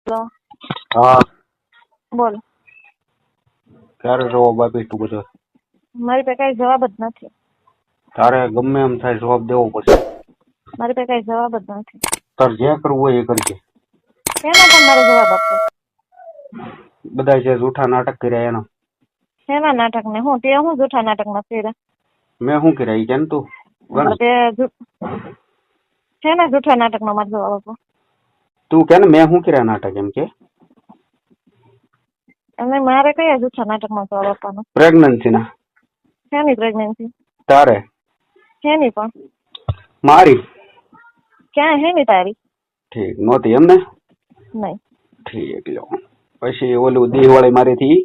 તો હા બોલ. ક્યારે જવાબ આપીશ તું બધો? મારી પાસે કઈ જવાબ જ નથી. તારે ગમે એમ થાય જવાબ દેવો પડશે. મારી પાસે કઈ જવાબ જ નથી. તારે જે કરવું હોય એ કરજે. એનો પણ મારે જવાબ આપવો. બધા જે જૂઠા નાટક કર્યા એનો. શેના નાટક ને હું તે હું જૂઠા નાટક માં કર્યા? મેં શું કર્યા એ કેમ તું એટલે તે શેના જૂઠા નાટક નો મારે જવાબ આપવો? તું કે ને મેં શું કર્યા નાટક એમ કે? અને મારે કયા જૂઠા નાટક માં જવાબ આપવાનો? પ્રેગ્નન્સી ના. શેની પ્રેગ્નન્સી? તારે. શેની પણ? મારી. ક્યાં હેની તારી? ઠીક નહોતી એમ ને? નહીં. ઠીક લો. પછી ઓલું દિવાળી મારી થી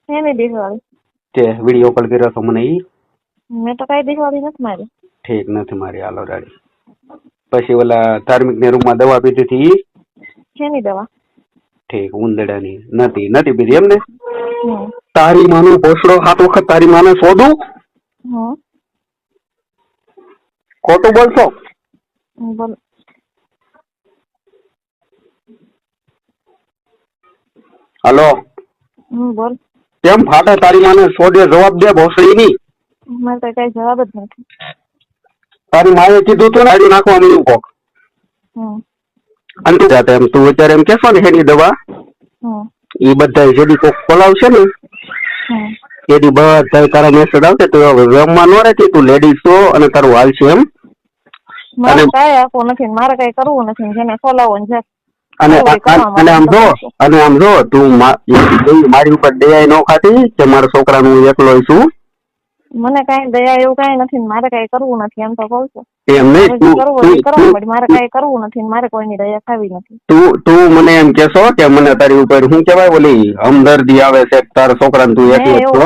શેની દિવાળી? તે વિડીયો કોલ કર્યો તો મને ઈ? મેં તો કઈ દિવાળી નથી મારી. ઠીક નથી મારી હાલો રાડી. પછી ઓલા ધાર્મિક ને રૂમમાં દવા પીધી હતી ઈ? શેની દવા? ઠીક ઉંદડાની નથી પીધી એમ ને? હમ. તારી માનો પોસડો 7 વખત તારી માને શોધું? હમ. ખોટું બોલશો? બોલ. હાલો. બોલ. કેમ ફાટે તારી માને શોધે જવાબ દે ભોસડી ની. મારે તો કઈ જવાબ જ નથી. તારી માએ કીધું તું ને આડી નાખવા મળ્યું કોક. અંત જાતે એમ તું અત્યારે એમ કેશો ને એની દવા એ બધા જેડી કોક બોલાવશે ને એની બધા તારા મેસેજ આવશે તો રમવા ન રહેતી તું લેડીઝ છો અને તારું હાલ છે એમ. મારે કઈ આપવું નથી, મારે કઈ કરવું નથી, જેને ખોલાવો ને અને આમ જો તું મારી ઉપર દયા ન ખાતી કે મારા છોકરાનું એકલો છું. મને કઈ દયા એવું કઈ નથી, મારે કઈ કરવું નથી એમ તો કઉ છું. એમ નહીં, મારે કઈ કરવું નથી, મારે કોઈની દયા ખાવી નથી. તું મને એમ કેશો કે મને તારી ઉપર શું કેવાય ઓલી હમદર્દી આવે છે તારા છોકરાને તું એકલો છો.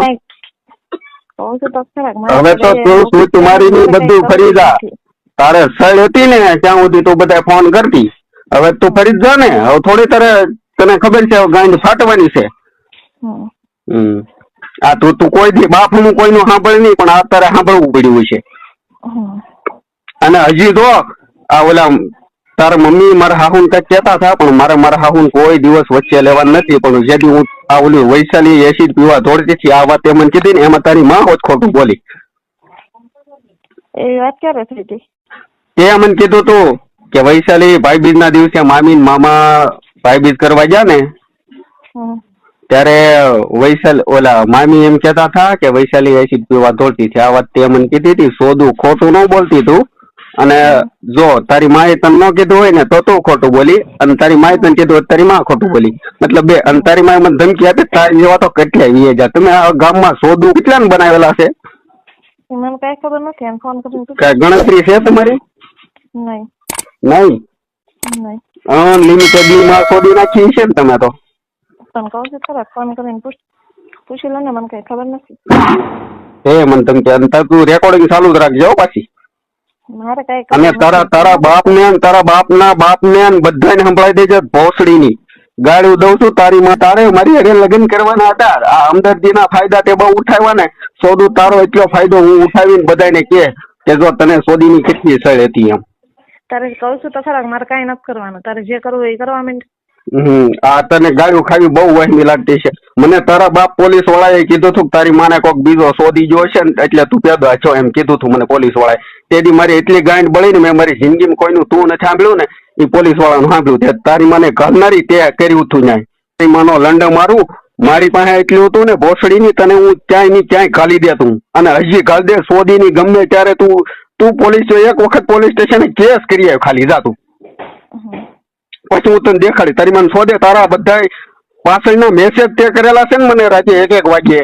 હવે તો તું મારી ની બધું ફરી જા. તારે સળ હતી ને ત્યાં સુધી તું બધા ફોન કરતી, હવે તું ફરી જ જા ને. હવે થોડી તને ખબર છે ગાંઠ ફાટવાની છે. આ તું કોઈ દી બાપ નું કોઈનું સાંભળે નહીં પણ અત્યારે સાંભળવું પડ્યું છે. અને હજી તો આ ઓલા તારા મમ્મી મારા હાહુ કઈક કેતા હતા પણ મારા હાહુ કોઈ દિવસ વચ્ચે લેવા નથી. પણ જેથી હું આ ઓલી વૈશાલી એસિડ પીવા દોડતી હતી આ વાત એમને કીધી ને એમાં તારી માં જ ખોટું બોલી. એ વાત ક્યારે થઈ હતી? તે મને કીધું તું કે વૈશાલી ભાઈબીજ ના દિવસે મામી મામા ભાઈબીજ કરવા ગયા ને ત્યારે ઓલા મામી એમ કેતા હતા કે વૈશાલી એસિડ પીવા દોડતી હતી. આ વાત તે મને કીધી હતી. સોદું ખોટું ન બોલતી તું. અને જો તારી માએ તને ન કીધું હોય ને તો તું ખોટું બોલી અને તારી માએ તને કીધું હોય તારી માં ખોટું બોલી. મતલબ બે. અને તારી માએ મને ધમકી આપી તારી જેવા તો કેટલા વીએ જા. તમે આ ગામમાં સોદું કેટલા બનાવેલા છે? મને કઈ ખબર નથી. એમ ફોન કરીને કઈ ગણતરી છે તમારી? નહીં. નહીં? અનલિમિટેડલી માં સોદી નાખી છે ને તમે તો. તને કહું છું ખરા, ફોન કરીને પૂછી લો ને, મને કઈ ખબર નથી. મને તમે તું રેકોર્ડિંગ ચાલુ જ રાખજો પાછી. મારે કઈ અને તારા બાપના બાપને બધાને સંભળાઈ દેજે ભોસડી ની ગાળું દઉં છું. તારી માં તારે મારી હારે લગ્ન કરવાના હતા. આ હમદર્દી ના ફાયદા તે બહુ ઉઠાવ્યા ને. સોદું તારો એટલો ફાયદો હું ઉઠાવીને બધાને કે જો તને સોદી ની કેટલી સળ હતી એમ. તારે કહું છું તો ખરા, મારે કઈ નથી કરવાનું. તારે જે કરવું એ કરવા માંડ. આ તને ગાળું ખાવી બહુ વહેમી લાગતી છે. મને તારા બાપ પોલીસ વાળાએ કીધું હતું તારી માને કોક બીજો શોધી ગયો છે ને એટલે તું પેદા છો એમ કીધું હતું મને પોલીસ વાળાએ. તેથી મારી એટલી ગાંઠ બળી ને મેં મારી જિંદગીમાં કોઈનું તું નથી સાંભળ્યું ને એ પોલીસ વાળાનું સાંભળ્યું. તારી માને ઘરનારી તે કર્યું હતું ન્યાય. તારી માનો લંડ મારું મારી પાસે એટલું હતું ને ભોસડી ની તને હું ક્યાંય ની ક્યાંય ખાલી દેતું અને હજી ઘાલ દે શોધી ની ગમે ત્યારે તું પોલીસ એક વખત પોલીસ સ્ટેશન કેસ કરી આવ્યો ખાલી જાતું. પછી હું તને દેખાડી તારી મને શોધે તારા બધા પાછળના મેસેજ તે કરેલા છે ને મને રાતે 1-1 વાગ્યે